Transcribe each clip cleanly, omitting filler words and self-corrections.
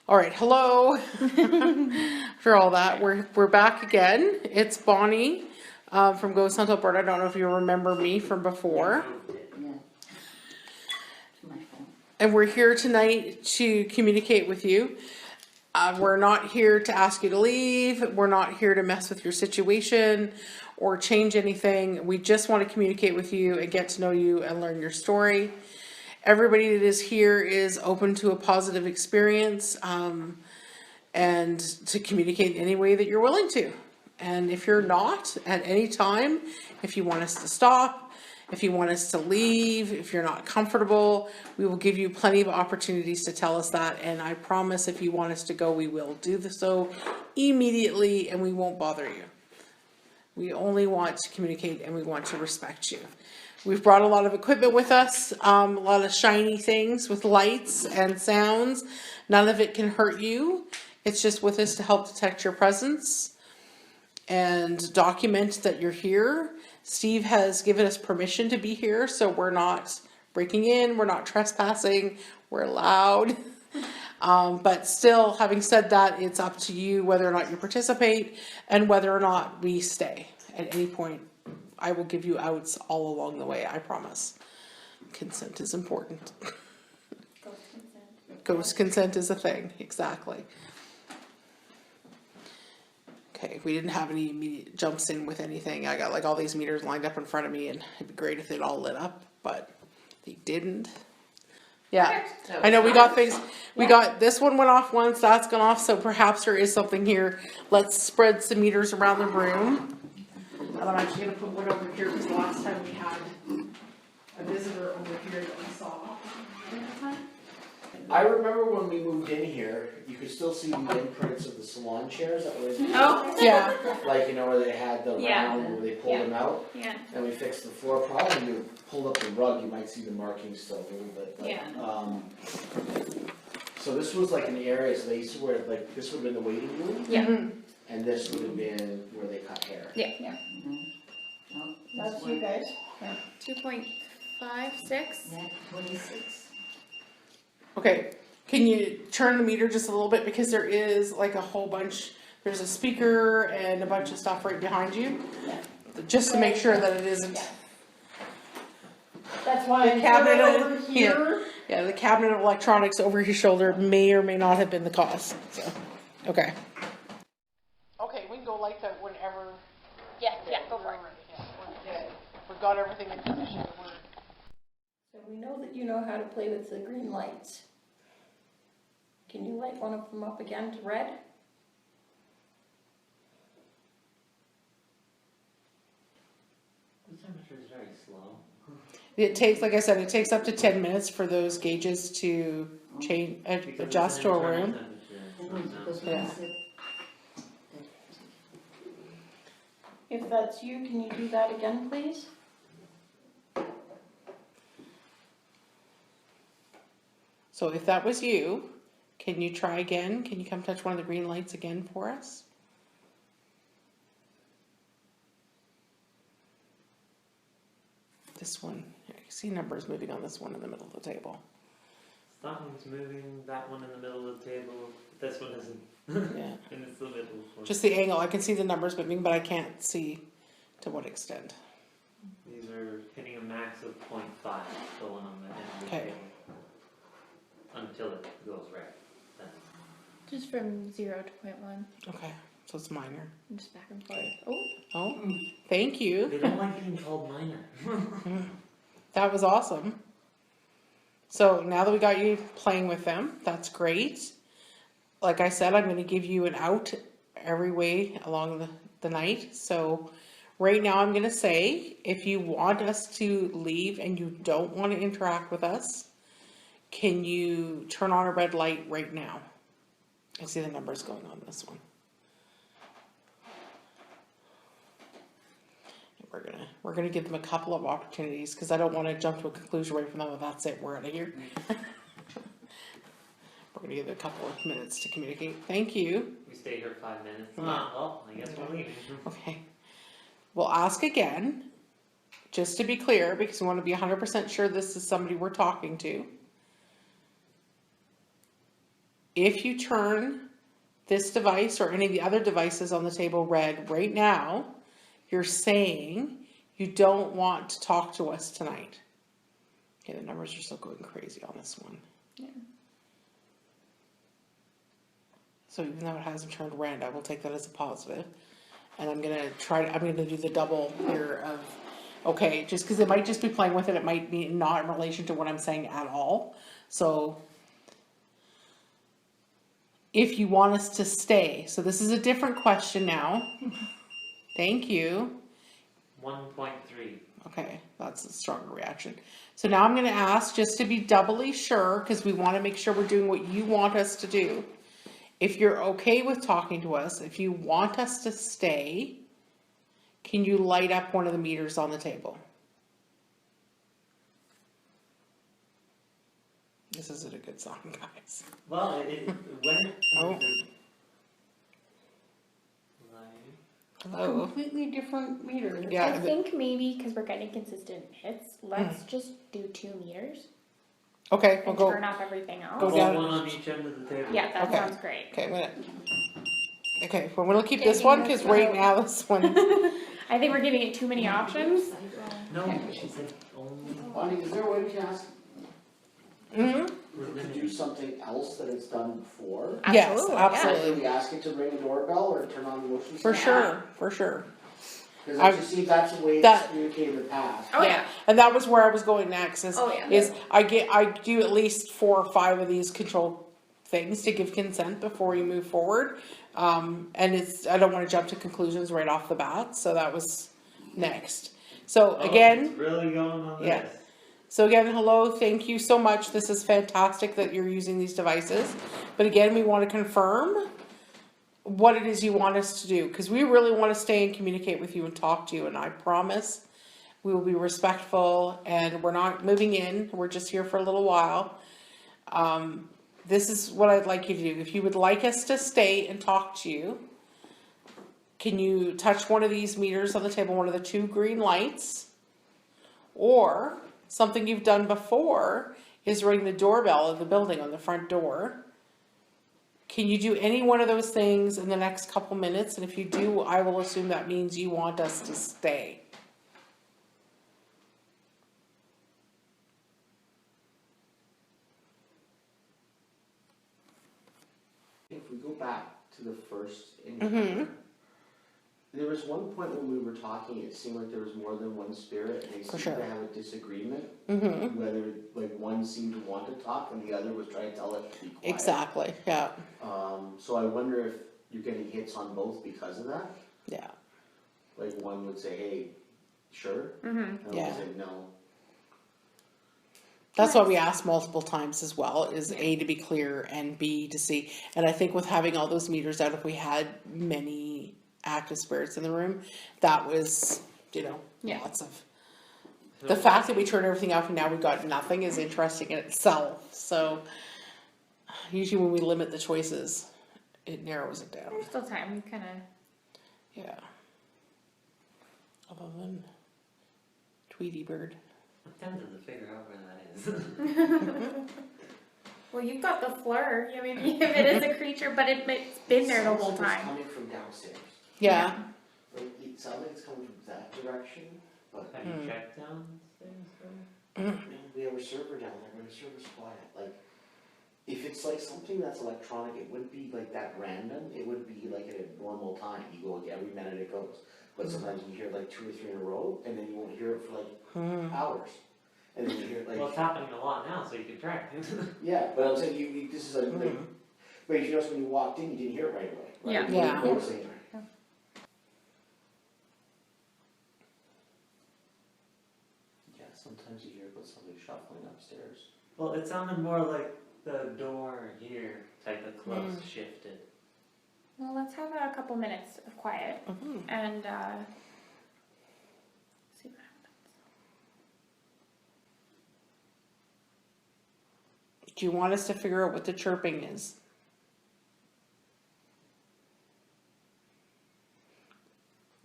All right, hello. After all that, we're back again. It's Bonnie from Ghost Hunt Alberta. I don't know if you remember me from before. Yeah. My phone. And we're here tonight to communicate with you. We're not here to ask you to leave. We're not here to mess with your situation or change anything. We just want to communicate with you and get to know you and learn your story. Everybody that is here is open to a positive experience and to communicate any way that you're willing to. And if you're not, at any time, if you want us to stop, if you want us to leave, if you're not comfortable, we will give you plenty of opportunities to tell us that. And I promise if you want us to go, we will do so immediately and we won't bother you. We only want to communicate and we want to respect you. We've brought a lot of equipment with us, a lot of shiny things with lights and sounds. None of it can hurt you. It's just with us to help detect your presence and document that you're here. Steve has given us permission to be here, so we're not breaking in, we're not trespassing, we're loud. But still, having said that, it's up to you whether or not you participate and whether or not we stay at any point. I will give you outs all along the way, I promise. Consent is important. Ghost consent. Ghost consent is a thing, exactly. Okay, we didn't have any immediate jumps in with anything. I got like all these meters lined up in front of me and it'd be great if they'd all lit up, but they didn't. Yeah, I know we got things, we got, this one went off once, that's gone off, so perhaps there is something here. Let's spread some meters around the room. And I'm actually gonna put one over here because the last time we had a visitor over here that we saw. I remember when we moved in here, you could still see the imprints of the salon chairs that were, Oh. Yeah, like, you know, where they had the Yeah. round where they pulled them out. Yeah. And we fixed the floor. Probably when you pulled up the rug, you might see the markings still a little bit. But, Yeah. so this was like an area, so they used to wear, like, this would have been the waiting room, Yeah. and this would have been where they cut hair. Yeah. Oh, That's you guys. 2.56. Yeah, 26. okay. Can you turn the meter just a little bit because there is like a whole bunch, there's a speaker and a bunch of stuff right behind you. Yeah. Just to make sure that it isn't. That's why The I cabinet put it of- over here. Yeah, the cabinet of electronics over his shoulder may or may not have been the cause, so, okay. Okay, we can go like that whenever. Yeah, go for it. We've got everything in position. So we know that you know how to play with the green lights. Can you light one of them up again to red? The temperature is very slow. It takes, like I said, it takes up to 10 minutes for those gauges to change, adjust to a room. Yeah. If that's you, can you do that again, please? So if that was you, can you try again? Can you come touch one of the green lights again for us? This one, I see numbers moving on this one in the middle of the table. Something's moving, that one in the middle of the table, this one isn't. Yeah, And it's the middle one. just the angle. I can see the numbers moving, but I can't see to what extent. These are hitting a max of 0.5, the one on the end of the Okay. table. Until it goes red. Then Just from 0 to 0.1. Okay, so it's minor. Just back and forth. Oh. Oh, thank you. they don't like being called minor. That was awesome. So now that we got you playing with them, that's great. Like I said, I'm going to give you an out every way along the night. So right now I'm going to say, if you want us to leave and you don't want to interact with us, can you turn on a red light right now? I see the numbers going on this one. We're gonna give them a couple of opportunities because I don't want to jump to a conclusion right from them. That's it, we're out of here. We're gonna give it a couple of minutes to communicate. Thank you. We stay here 5 minutes. Yeah. Well, I guess we're leaving. Okay. We'll ask again, just to be clear, because we want to be 100% sure this is somebody we're talking to. if you turn this device or any of the other devices on the table red right now, you're saying you don't want to talk to us tonight. Okay, the numbers are still going crazy on this one. Yeah. So even though it hasn't turned red, I will take that as a positive. And I'm gonna do the double here of, okay, just because it might just be playing with it, it might be not in relation to what I'm saying at all. So if you want us to stay, so this is a different question now. Thank you. 1.3. Okay, that's a stronger reaction. So now I'm gonna ask, just to be doubly sure, because we wanna make sure we're doing what you want us to do. If you're okay with talking to us, if you want us to stay, can you light up one of the meters on the table? This isn't a good song, guys. Well, when it Oh. like, Hello. Completely different meter. Yeah, I think maybe because we're getting consistent hits, let's Hmm. just do 2 meters Okay, we'll and go. turn off everything else. Go well, down. one on each end of the table. Yeah, that Okay. sounds great. Okay, wait a minute. Okay, well, we're gonna keep Okay, this one that's because right fine. now this one. I think we're giving it too many options. No, she said only. Bonnie, is there a way we can ask, Mhm. to do something else that it's done before? Yes, Absolutely, yeah. absolutely. Should we ask it to ring a doorbell or turn on the motion For sensor? sure. Because I've- it just seems that's the way it's that- communicated in the past. Oh yeah. And that was where I was going next. Oh, yeah. Is I do at least 4 or 5 of these control things to give consent before we move forward. And I don't want to jump to conclusions right off the bat. So that was next. So Oh, again. it's really going on Yeah. this. So again, hello, thank you so much. This is fantastic that you're using these devices. But again, we want to confirm what it is you want us to do, because we really want to stay and communicate with you and talk to you. And I promise we will be respectful, and we're not moving in. We're just here for a little while. This is what I'd like you to do. If you would like us to stay and talk to you, can you touch one of these meters on the table, one of the 2 green lights? Or something you've done before is ring the doorbell of the building on the front door. Can you do any one of those things in the next couple minutes? And if you do, I will assume that means you want us to stay. If we go back to the first Mm-hmm. encounter, there was one point when we were talking, it seemed like there was more than one spirit, and they For seemed sure. to have a disagreement, Mm-hmm. whether, like, one seemed to want to talk and the other was trying to tell it to be quiet. Exactly, yeah, So I wonder if you're getting hits on both because of that? yeah. Like, one would say, hey, sure? Mm-hmm. And one Yeah. would say, no. That's why we asked multiple times as well, is A, to be clear, and B, to see. And I think with having all those meters out, if we had many active spirits in the room, that was, Yeah. lots of. The fact that we turned everything off and now we got nothing is interesting in itself. So usually when we limit the choices, it narrows it down. There's still time. We kind of. Yeah. Other than Tweety Bird. I'm tempted to figure out where that is. Well, you've got the fleur. I mean, if it is a creature, but it's been there the whole Sounds like it's time. coming from downstairs. Yeah. Like, it sounds like it's coming from that direction, but Have you checked downstairs? we have a server down there, but the server's quiet. Like, if it's like something that's electronic, it wouldn't be like that random. It would be like at a normal time. You go like every minute it goes. But sometimes you hear like 2 or 3 in a row, and then you won't hear it for like hours. And then you hear it like, Well, it's happening a lot now, so you can track it. yeah, but I'm saying this is like, but you notice when you walked in, you didn't hear it right away. Right? Yeah. You Yeah. didn't notice it. Yeah, sometimes you hear about somebody shuffling upstairs. Well, it sounded more like the door here type of close shifted. Well, let's have a couple minutes of quiet and see what happens. Do you want us to figure out what the chirping is?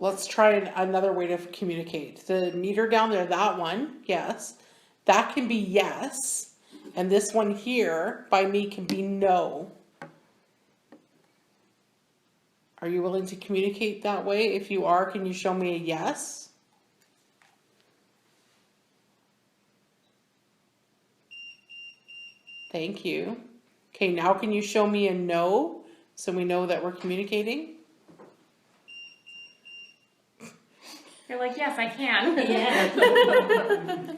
Let's try another way to communicate. The meter down there, that one, yes. That can be yes. And this one here, by me, can be no. Are you willing to communicate that way? If you are, can you show me a yes? Thank you. Okay, now can you show me a no, so we know that we're communicating? You're like, yes, I can. Yeah.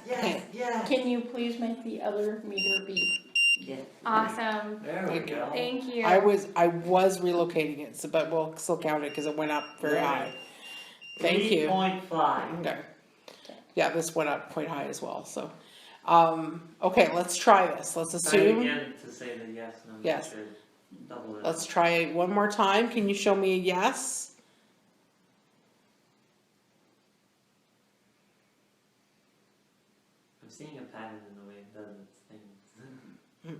Okay. Can you please make the other meter beep? Yeah. Awesome. There we Thank you. go. Thank you. I was relocating it, so but we'll still count it because it went up very high. Thank you. 3.5. Okay. Yeah, this went up quite high as well, so. Okay, let's try this. Let's Try assume. again to say the yes, no, Yes. sure. Double it. Let's try it one more time. Can you show me a yes? I'm seeing a pattern in the way it does its things.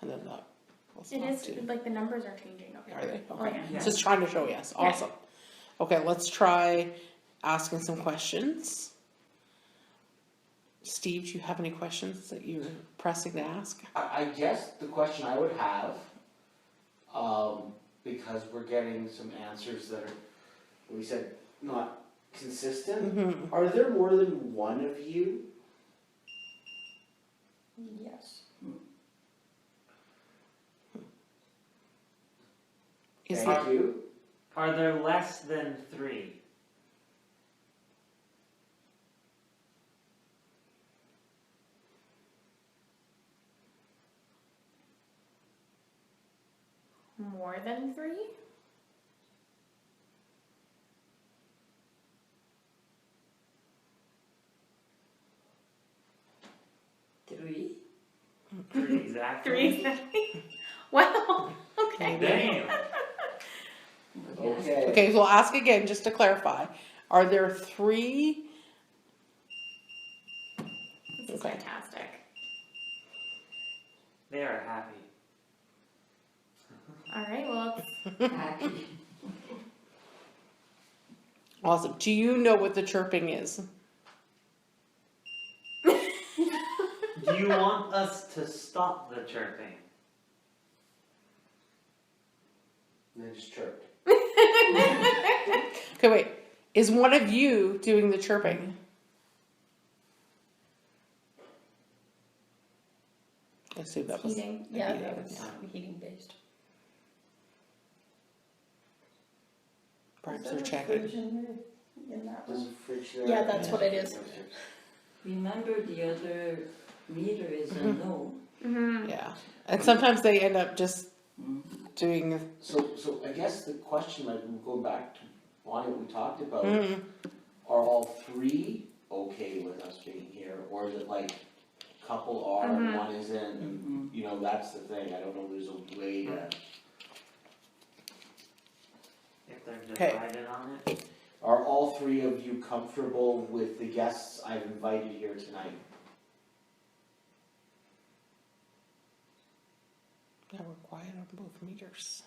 And then that. We'll It is, stop too. like, the numbers are changing. Okay. Are they? Oh, Okay. yeah. Just trying to show yes. Awesome. Okay, let's try asking some questions. Steve, do you have any questions that you're pressing to ask? I guess the question I would have, because we're getting some answers that are, we said, not consistent. Mhm. Are there more than one of you? Yes. Is Thank there, you. Are there less than 3? More than 3? Three. 3 exactly. 3 exactly? Wow. Okay. Damn. Okay. okay, so we'll ask again just to clarify. Are there 3? This is Okay. fantastic. They are happy. All right, well, it's Happy. Awesome. Do you know what the chirping is? Do you want us to stop the chirping? And then just chirped. Okay, wait. Is one of you doing the chirping? I assume that was. heating. Yeah, Heating, that was yeah. heating based. Perhaps Is they're there a checking. fridge in that There's one? a fridge there. Yeah, that's what it is. Remember the other meter is a no. Mm-hmm. Yeah. And sometimes they end up just doing. So I guess the question, like, we'll go back to Bonnie, what we talked about, Mm, are all 3 okay with us being here? Or is it like, couple are and Mhm. one isn't, and, you know, that's the thing, I don't know, there's a way to. If they're Okay. divided on it? Are all 3 of you comfortable with the guests I've invited here tonight? yeah, we're quiet on both meters.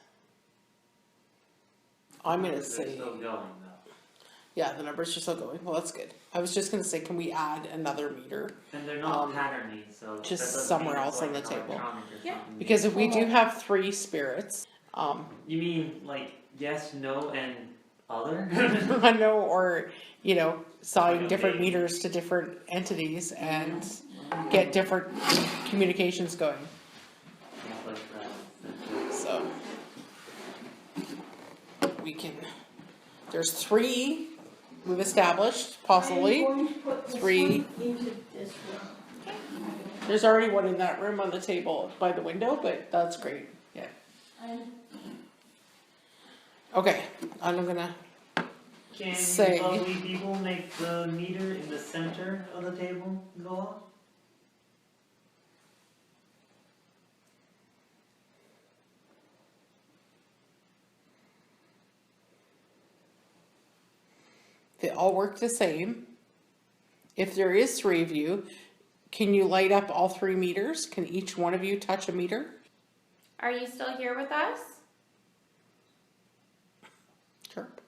I'm gonna They're say. still going though. Yeah, the numbers are still going. Well, that's good. I was just gonna say, can we add another meter? And they're not Um, patterny, so just that doesn't somewhere mean it's else on like the table. electronic or Yeah. something. Because if we do Hold on. have 3 spirits, You mean like yes, no, and other? I know, or, you know, assign Like a different main. meters to different entities and get different communications going, Like, so. We can, there's 3 we've established, possibly. I'm going to put this 3. one into this room. There's already one in that room on the table by the window, but that's great, yeah. I'm Okay, I'm gonna, Can Say- you lovely people make the meter in the center of the table go off? they all work the same. If there is 3 of you, can you light up all 3 meters? Can each one of you touch a meter? Are you still here with us? Chirp.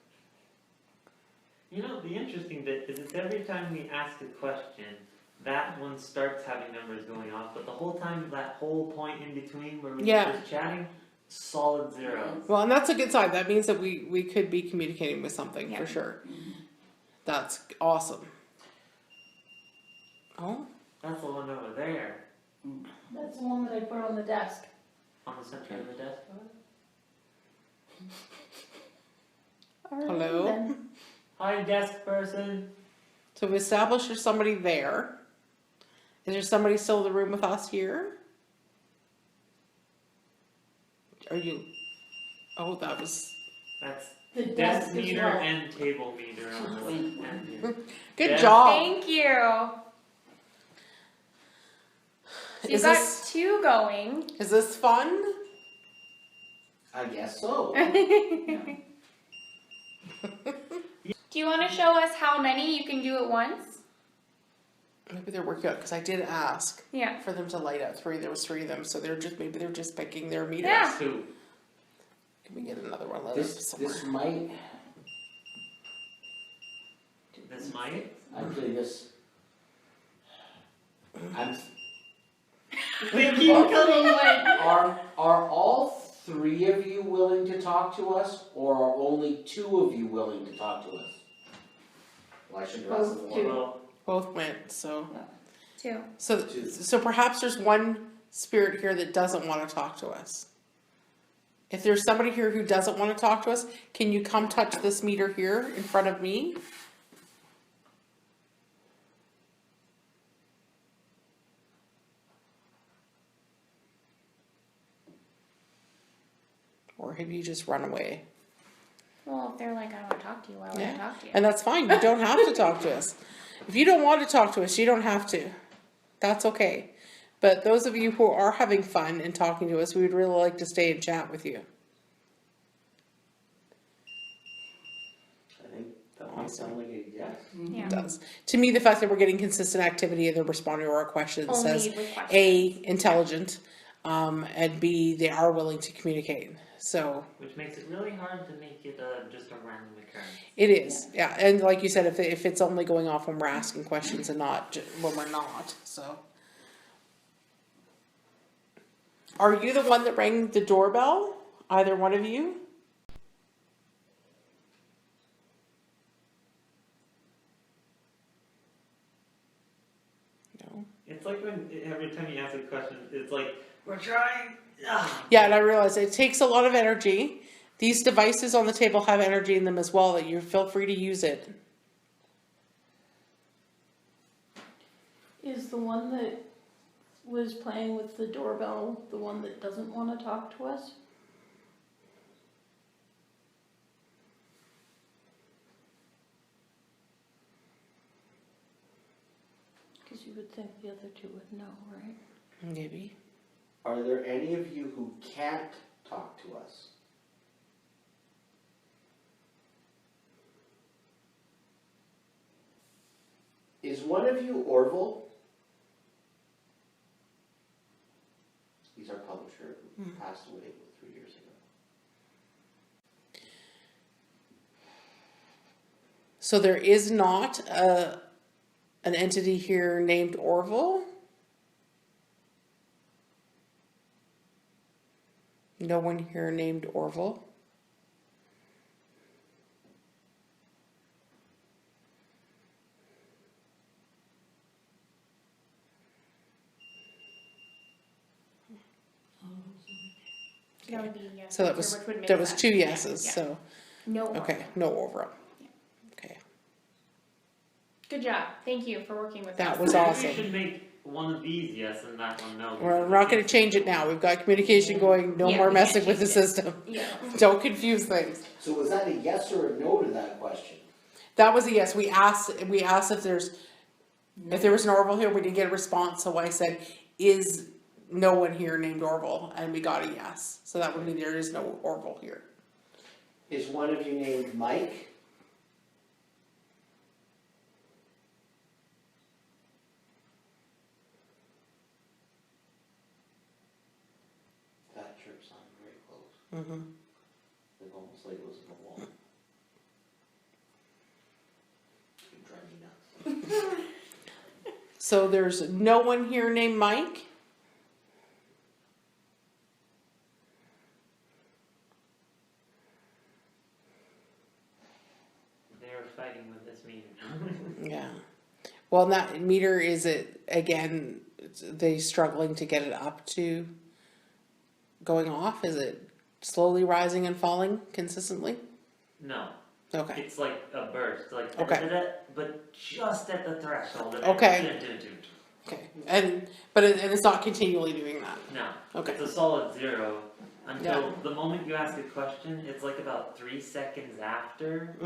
You know, the interesting bit is it's every time we ask a question, that one starts having numbers going off, but the whole time, that whole point in between where we Yeah. were just chatting, solid zero. Well, and that's a good sign. That means that we could be communicating with something Yeah. for sure. That's awesome. Oh, That's the one over there, That's the one that I put on the desk. on the center of the desk. hello. Then Hi, desk person. So we established there's somebody there. Is there somebody still in the room with us here? Are you? Oh, that was That's the desk desk as meter well. and table meter on the end here. good Yeah. job. Thank you. So Is you've got this 2 going. is this fun? I guess so. Do you want to show us how many you can do at once? Maybe they're working out because I did ask Yeah. for them to light up 3. There was 3 of them, so they're just picking their meters. Yeah. Two. Can we get another one lit up This somewhere? might, This might. actually I'm, They keep coming. are all 3 of you willing to talk to us, or are only 2 of you willing to talk to us? Well, I shouldn't have asked Both them two. all. Well, Both went. So 2. so perhaps there's one spirit here that doesn't want to talk to us. If there's somebody here who doesn't want to talk to us, can you come touch this meter here in front of me? Or have you just run away? Well, if they're like, I don't want to talk to you, why would I Yeah. talk to you? And that's fine. You don't have to talk to us. If you don't want to talk to us, you don't have to. That's okay. But those of you who are having fun and talking to us, we would really like to stay and chat with you. I think that might sound like a yes. Yeah. It does. To me, the fact that we're getting consistent activity and they're responding to our questions Only says with questions. A, intelligent, and B, they are willing to communicate. So which makes it really hard to make it just a random occurrence. it is, yeah. And like you said, if it's only going off when we're asking questions and not when we're not, so. Are you the one that rang the doorbell? Either one of you? No. It's like when every time you ask a question, it's like we're trying. Ah. Yeah, and I realize it takes a lot of energy. These devices on the table have energy in them as well, that you feel free to use it. Is the one that was playing with the doorbell the one that doesn't want to talk to us? Because you would think the other 2 would know, right? Maybe. Are there any of you who can't talk to us? Is one of you Orville? He's our publisher who passed away 3 years ago. So there is not an entity here named Orville? No one here named Orville? That would be a yes So that answer, was which would make that was sense. 2 Yeah, yeses, yeah. so No. okay, no Orville. Okay. Good job. Thank you for working with That us. was Maybe awesome. we should make one of these yes and that one no. We're not gonna change it now. We've got communication going, no Yeah, more we can't messing with the change it. system. Yeah. Don't confuse things. So was that a yes or a no to that question? That was a yes. We asked if there was an Orville here, we didn't get a response, so I said, is no one here named Orville? And we got a yes. So that would mean there is no Orville here. Is one of you named Mike? That chirp sounded very close. Mm-hmm. Like almost like it was in the wall. So there's no one here named Mike? They're fighting with this meter. Yeah. Well, that meter, is it, again, they struggling to get it up to going off? Is it slowly rising and falling consistently? No, Okay. it's like a burst, like Okay. da-da-da-da, but just at the threshold. of it. Okay. Da-da-da-da. Okay. And it's not continually doing that. No, Okay. it's a solid 0 until Yeah. the moment you ask a question. It's like about 3 seconds after,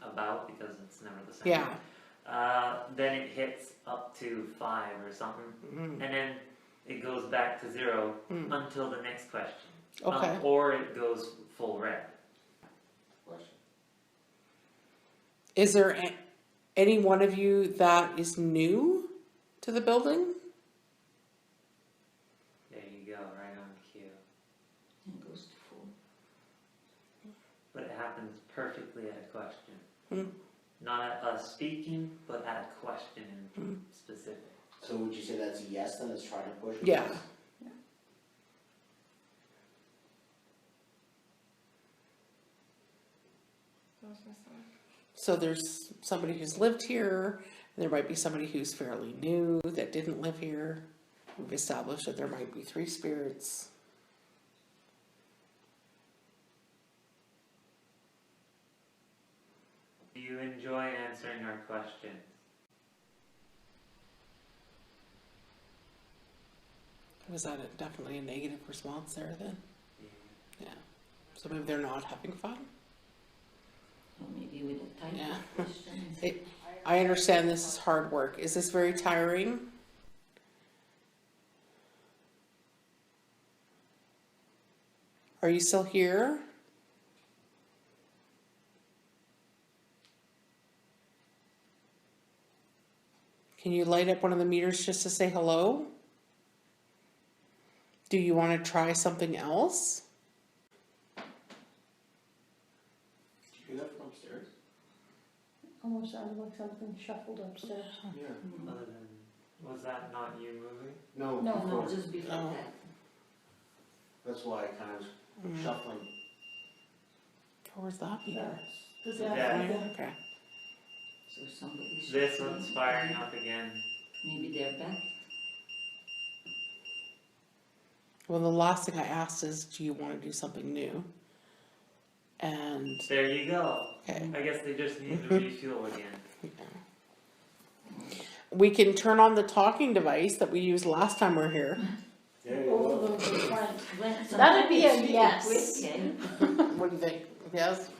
about, because it's never the same. Yeah. Then it hits up to 5 or something, and then it goes back to 0 until the next question. Okay. Or it goes full red. Question. Is there any one of you that is new to the building? There you go, right on cue. It goes to full. But it happens perfectly at a question. Hmm. Not at us speaking, but at a question in specific. So would you say that's a yes, then it's trying to push? it? Yeah. So there's somebody who's lived here, and there might be somebody who's fairly new that didn't live here. We've established that there might be 3 spirits. Do you enjoy answering our questions? Was that definitely a negative response there then? Yeah. So maybe they're not having fun? Or maybe with a type Yeah. of questions. I understand this is hard work. Is this very tiring? Are you still here? Can you light up one of the meters just to say hello? Do you want to try something else? Did you hear that from upstairs? Almost sounded like something shuffled upstairs. Yeah. Other than, was that not you moving? No, No, No, before. just before Oh. that. That's why I kind of was shuffling. Where's that meter? Does Yeah. that, Okay. So somebody should This say, one's firing up again. maybe they're back. Well, the last thing I asked is, do you want to do something new? And, There you go. okay. I guess they just need to refuel again. We can turn on the talking device that we used last time we were here. There you both go. of them just went. When That'd be a sometimes it's yes. really quick, eh? What do you think? Yes?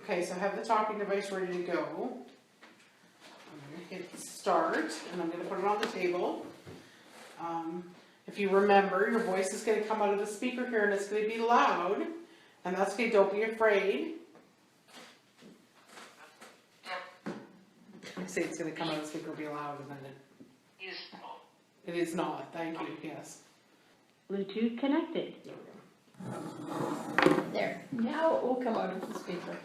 Okay, so I have the talking device ready to go. I'm gonna hit start, and I'm gonna put it on the table. If you remember, your voice is gonna come out of the speaker here, and it's gonna be loud, and that's okay, don't be afraid. I say it's gonna come out of the speaker, be loud, and then it is not, thank you, yes. Bluetooth connected. There we go. There, now it will come out of the speaker.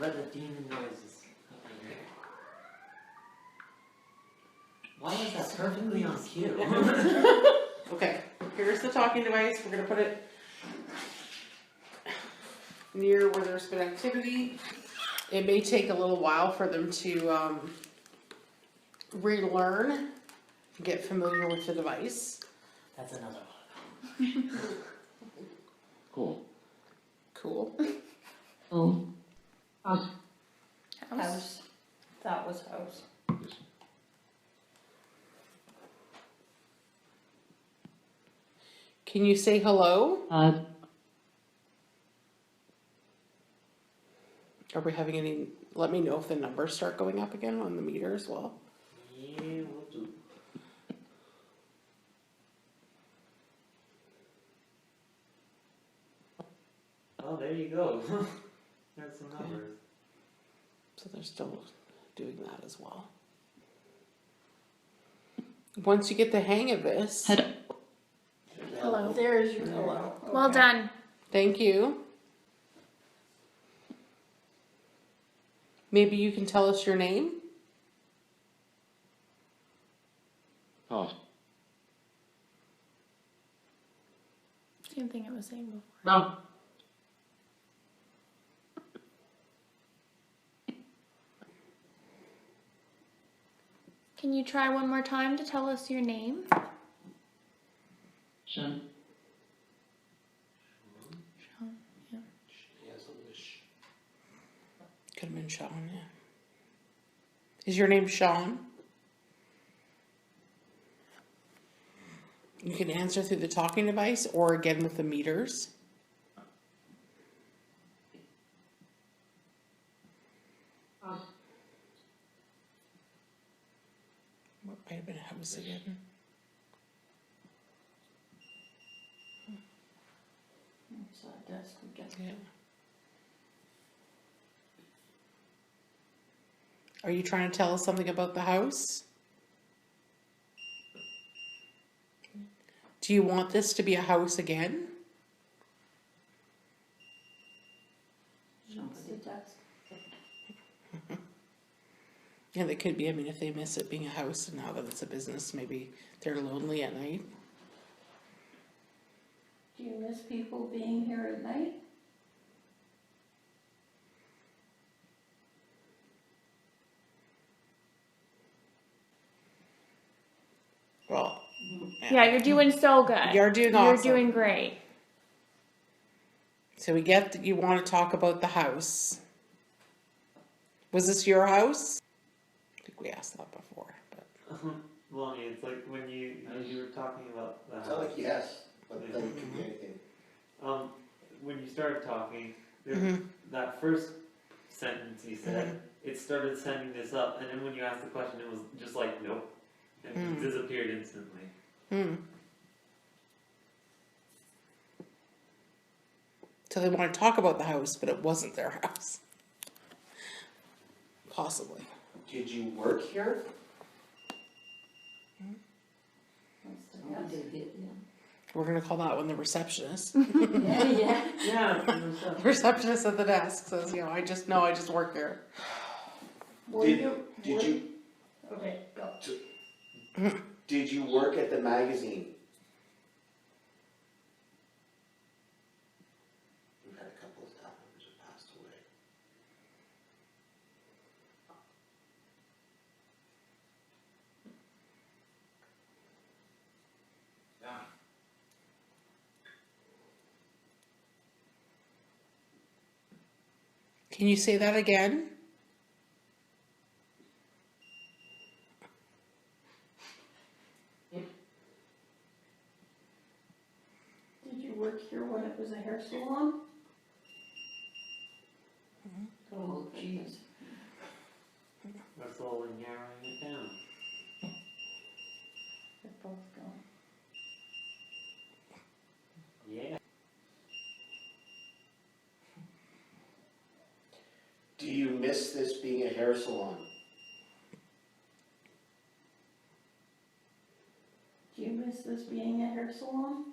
Let the demon noises. Why is that perfectly on cue? Okay, here's the talking device, we're gonna put it near where there's been activity. It may take a little while for them to relearn, get familiar with the device. That's another one. Cool. Cool. Oh. House. That was house. Can you say hello? Are we having any, let me know if the numbers start going up again on the meter as well. Yeah, we'll do. Oh, there you go. There's some numbers. So they're still doing that as well. Once you get the hang of this, Hello, there's your hello. Well Okay. done. thank you. Maybe you can tell us your name? saying before. No. Can you try one more time to tell us your name? Sean. Sean, yeah. Yeah, something with sh. Could have been Sean, yeah. Is your name Sean? You can answer through the talking device or again with the meters. What might have been a house again? It's a desk we get. Yeah. Are you trying to tell us something about the house? Do you want this to be a house again? It's the desk. Yeah, that could be. I mean, if they miss it being a house and now that it's a business, maybe they're lonely at night. Do you miss people being here at night? Well, Yeah, you're doing so good. You're doing You're awesome. doing great. So we get that you want to talk about the house. Was this your house? I think we asked that before, but Well, I mean, it's like when you were talking about the It's not house. like yes, but then it could be anything. When you started talking, there, Mhm. that first sentence you said, it started sending this up, and then when you asked the question, it was just like, nope, and it disappeared instantly. So they want to talk about the house, but it wasn't their house. Possibly. Did you work here? That's the Oh, desk. they did, yeah. We're gonna call that one the receptionist. Yeah, yeah. Yeah, it was The receptionist at the desk says, you know, I just work here. Were Did were- you Okay, go. did you work at the magazine? We've had a couple of staff members who passed away. Can you say that again? Did you work here when it was a hair salon? Oh, jeez. We're slowly narrowing it down. They're both gone. Yeah. Do you miss this being a hair salon? Do you miss this being a hair salon?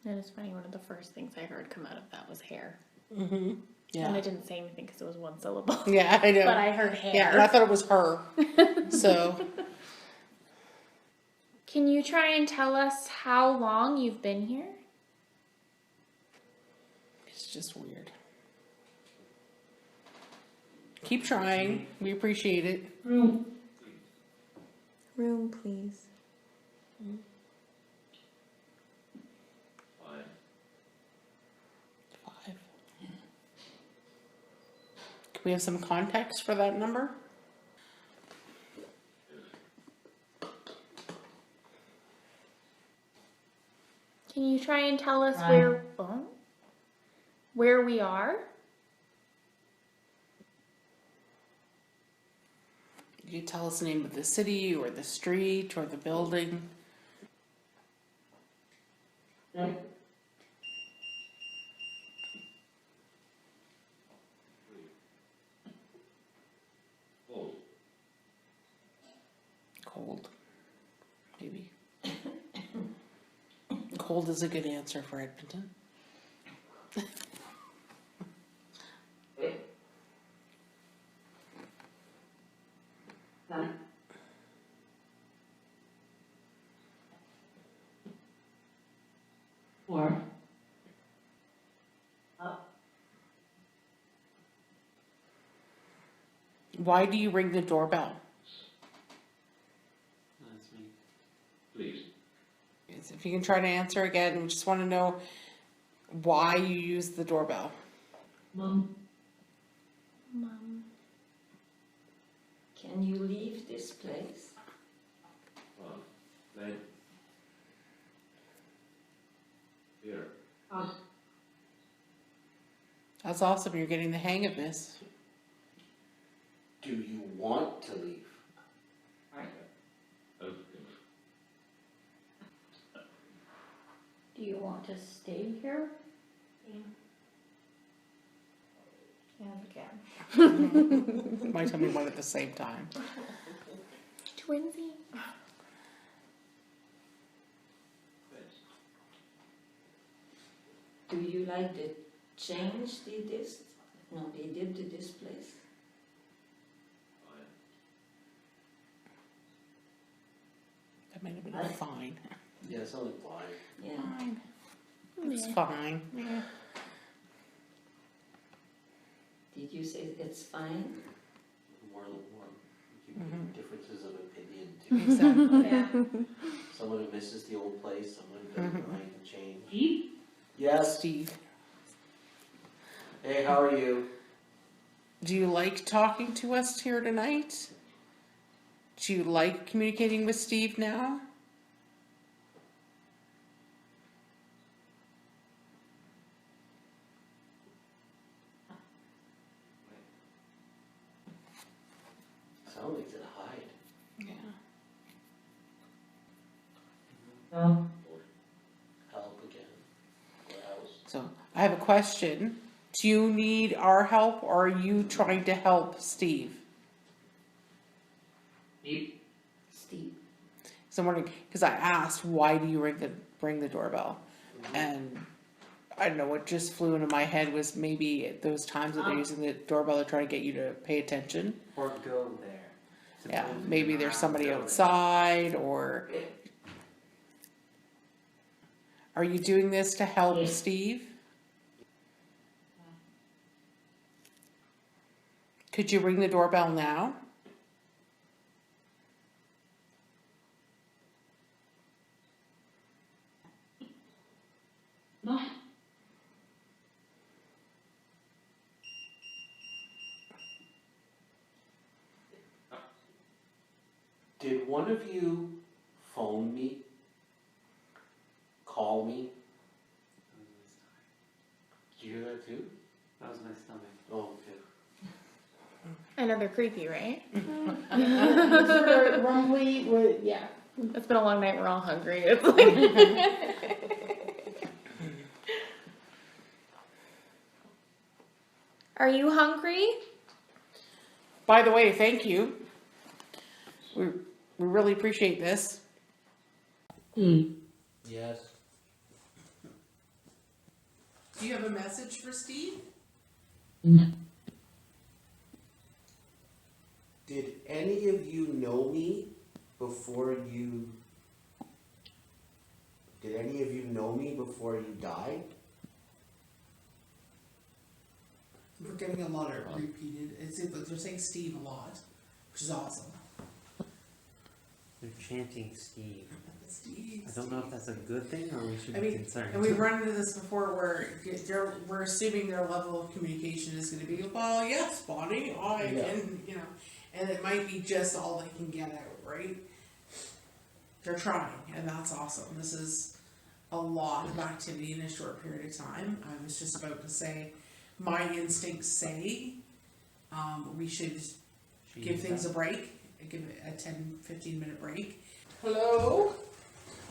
And it's funny, one of the first things I heard come out of that was hair. Mm-hmm. And I Yeah. didn't say anything because it was one syllable. Yeah, I know. But I heard hair. Yeah, and I thought it was her. So Can you try and tell us how long you've been here? it's just weird. Keep trying. We appreciate it. Room, please. 5. Can we have some context for that number? Can you try and tell us Right. where we are? You tell us the name of the city or the street or the building. Cold. Maybe. Cold is a good answer for Edmonton. Why do you ring the doorbell? That's me. Please. If you can try to answer again, we just want to know why you use the doorbell. Mom. Can you leave this place? Then. Here. That's awesome. You're getting the hang of this. Do you want to leave? Do you want to stay here? Yeah, we can. Might tell me one at the same time. Twinsy. Do you like the change they did? No, they did to this place. That might have been fine. Yeah, it's only fine. Yeah. Fine. It's fine. Did you say it's fine? More than one. You Mhm. can differences of opinion too. Exactly. Yeah. Someone who misses the old place, someone who doesn't Mhm. like the change. Steve? Yes. Steve, Hey, how are you? do you like talking to us here tonight? Do you like communicating with Steve now? Sounds like it's a hide. Yeah. No. Help again. What else? So I have a question. Do you need our help or are you trying to help Steve? Steve? Steve. So I'm wondering, because I asked, why do you ring the doorbell? And I don't know, what just flew into my head was maybe at those times that they're using the doorbell to try to get you to pay attention. Or go there. Yeah, Suppose maybe you're there's around somebody building. outside or. Are you doing this to help Yes. Steve? Could you ring the doorbell now? No. Did one of you phone me? Call me? Did you hear that too? That was my stomach. Oh, okay. I know they're creepy, right? Sort of rumbly, yeah. It's been a long night. We're all hungry. It's like Are you hungry? By the way, thank you. We really appreciate this. Yes. Do you have a message for Steve? Did any of you know me before you... Did any of you know me before you died? We're getting a lot of repeated. It's like they're saying Steve a lot, which is awesome. They're chanting Steve. Steve. I don't know if that's a good thing or we should I be mean, concerned. and we've run into this before where we're assuming their level of communication is going to be, well, yes, Bonnie, I can, you know, and it might be just all they can get out, right? They're trying, and that's awesome. This is a lot of activity in a short period of time. I was just about to say, my instincts say we should give things a break, give it a 10-15 minute break. Hello?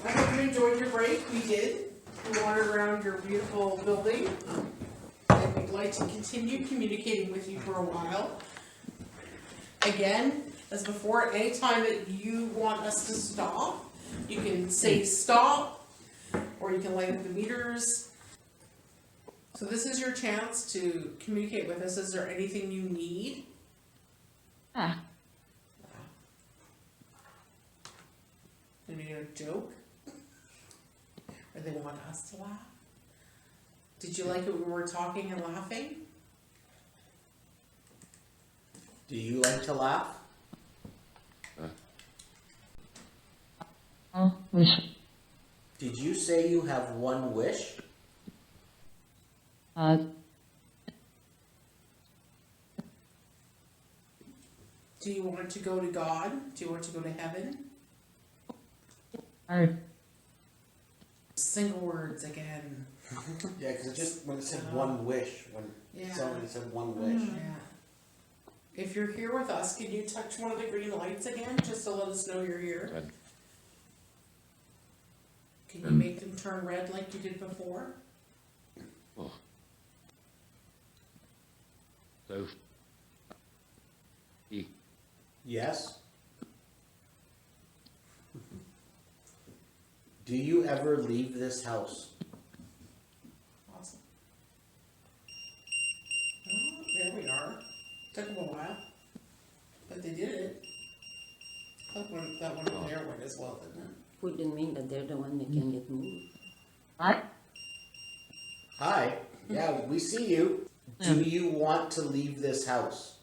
I hope you enjoyed your break. We did. We wandered around your beautiful building. And we'd like to continue communicating with you for a while. Again, as before, anytime that you want us to stop, you can say stop, or you can light up the meters. So this is your chance to communicate with us. Is there anything you need? Maybe a joke? Or they want us to laugh? Did you like it when we were talking and laughing? Do you like to laugh? Wish. Did you say you have one wish? Do you want to go to God? Do you want to go to heaven? Single words again. Yeah, because it just, when it said one wish, when Yeah. somebody said one wish. Yeah. If you're here with us, can you touch one of the green lights again, just to let us know you're here? Red. Can you make them turn red like you did before? So. E. Yes? Do you ever leave this house? Awesome. Oh, there we are. Took them a while, but they did it. That one over there went as well, didn't it? Wouldn't mean that they're the one that can get moved. What? Hi, yeah, we see you. Do you want to leave this house?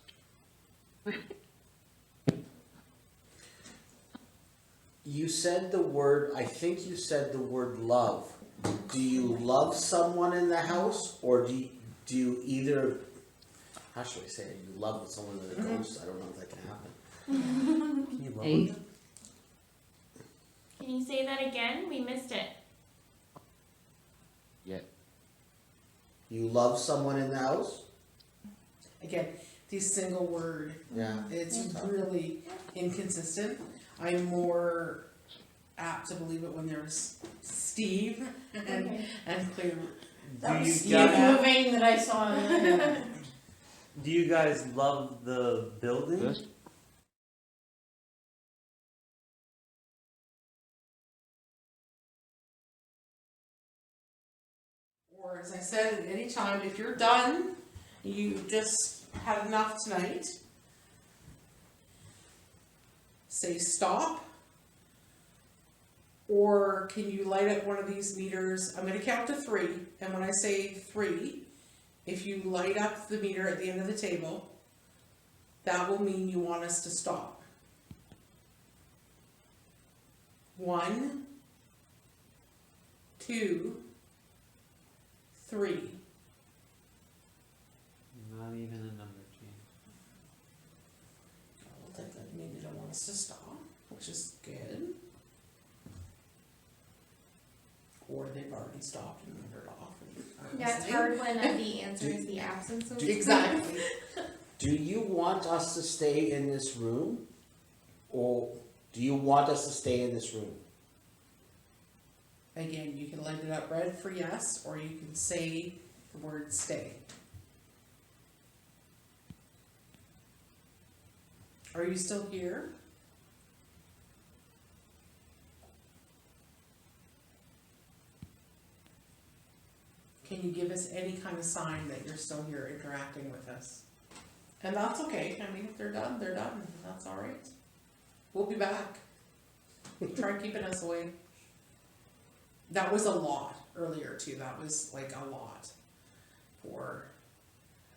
You said the word, I think you said the word love. Do you love someone in the house, or do you either, how should I say it, you love someone in the ghost? I don't know if that can happen. Can you love Hey. them? Can you say that again? We missed it. Yeah. You love someone in the house? Again, the single word, Yeah. it's really inconsistent. I'm more apt to believe it when there's Steve Okay. and Claire. That was you Steve guys- moving that I saw. Do you guys love the building? First. Or as I said, at any time, if you're done, you just had enough tonight, say stop. Or can you light up one of these meters? I'm gonna count to 3, and when I say 3, if you light up the meter at the end of the table, that will mean you want us to stop. 1, 2, 3. Not even a number change. I'll take that, maybe they don't want us to stop, which is good. Or they've already stopped and wandered off. And aren't Yeah, it's listening. hard when the answer is the absence of. Exactly. Do you want us to stay in this room? Or do you want us to stay in this room? Again, you can light it up red for yes, or you can say the word stay. Are you still here? Can you give us any kind of sign that you're still here interacting with us? And that's okay. I mean, if they're done, they're done. That's all right. We'll be back. Try keeping us away. That was a lot earlier too. That was like a lot for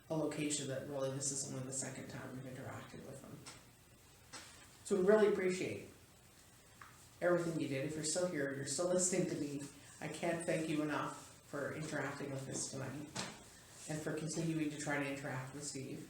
a location that really, this is only the second time we've interacted with them. So we really appreciate everything you did. If you're still here, you're still listening to me, I can't thank you enough for interacting with us tonight and for continuing to try to interact with Steve.